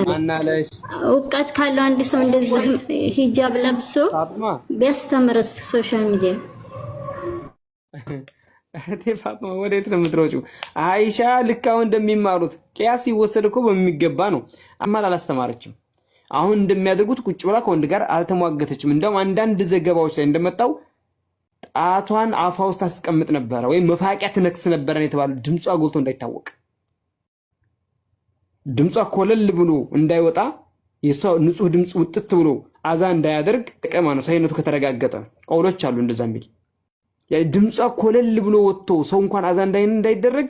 ማናለሽ እውቀት ካለው አንድ ሰው እንደዚህ ሂጃብ ለብሶ ቢያስተምርስ ሶሻል ሚዲያ ፋጥማ ወዴት ነው የምትሮጪው? አይሻ ልካው እንደሚማሩት ቂያስ ይወሰድ እኮ በሚገባ ነው። አማል አላስተማረችም። አሁን እንደሚያደርጉት ቁጭ ብላ ከወንድ ጋር አልተሟገተችም። እንደውም አንዳንድ ዘገባዎች ላይ እንደመጣው ጣቷን አፋ ውስጥ ታስቀምጥ ነበር ወይም መፋቂያ ትነክስ ነበር ነው የተባለው። ድምጿ ጎልቶ እንዳይታወቅ ድምጿ ኮለል ብሎ እንዳይወጣ የሷ ንጹህ ድምጽ ውጥት ብሎ አዛ እንዳያደርግ ቀማ ነው ሳይነቱ ከተረጋገጠ ቀውሎች አሉ እንደዛ የሚል ድምጿ ኮለል ብሎ ወጥቶ ሰው እንኳን አዛ እንዳይደረግ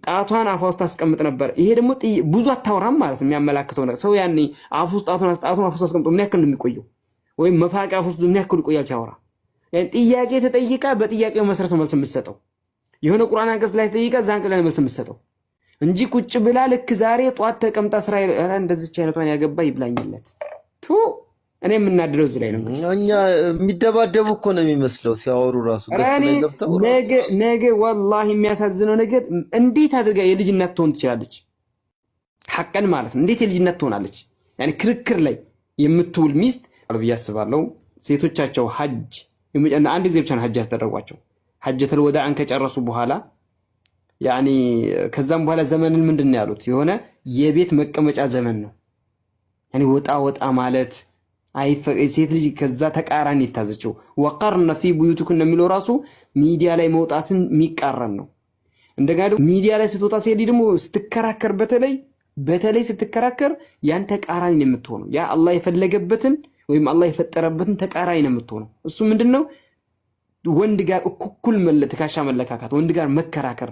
ጣቷን አፋ ውስጥ ታስቀምጥ ነበር። ይሄ ደግሞ ብዙ አታወራም ማለት ነው የሚያመላክተው ነገር ሰው ያኔ አፉ ውስጥ ጣቱን አፋ ውስጥ አስቀምጦ ምን ያክል ነው የሚቆየው? ወይም መፋቂያ አፉ ውስጥ ምን ያክል ይቆያል ሲያወራ? ያን ጥያቄ ተጠይቃ በጥያቄው መሰረት መልስ የምትሰጠው የሆነ ቁርአን አንቀጽ ላይ ተጠይቃ ዛን ቀን መልስ የምትሰጠው እንጂ ቁጭ ብላ ልክ ዛሬ ጧት ተቀምጣ እስራኤል እንደዚህ አይነቷን ያገባ ይብላኝለት ቱ እኔ የምናድረው እዚህ ላይ ነው። እኛ የሚደባደቡ እኮ ነው የሚመስለው ሲያወሩ ራሱ ነገ ወላሂ የሚያሳዝነው ነገር እንዴት አድርጋ የልጅነት ትሆን ትችላለች? ሐቀን ማለት ነው እንዴት የልጅነት ትሆናለች? ያኔ ክርክር ላይ የምትውል ሚስት ብዬ አስባለሁ። ሴቶቻቸው ሐጅ አንድ ጊዜ ብቻ ነው ሐጅ ያስደረጓቸው። ሐጀተል ወዳዕን ከጨረሱ በኋላ ያኔ ከዛም በኋላ ዘመንን ምንድነው ያሉት? የሆነ የቤት መቀመጫ ዘመን ነው። ያኔ ወጣ ማለት ሴት ልጅ ከዛ ተቃራኒ ይታዘችው ወቀርነ ፊ ቡዩቱኩን የሚለው ራሱ ሚዲያ ላይ መውጣትን የሚቃረን ነው። እንደገና ሚዲያ ላይ ስትወጣ ሴት ልጅ ደግሞ ስትከራከር በተለይ ስትከራከር ያን ተቃራኒ ነው የምትሆነው። ያ አላህ የፈለገበትን ወይም አላህ የፈጠረበትን ተቃራኒ ነው የምትሆነው። እሱ ምንድነው? ወንድ ጋር እኩል ትከሻ መለካካት፣ ወንድ ጋር መከራከር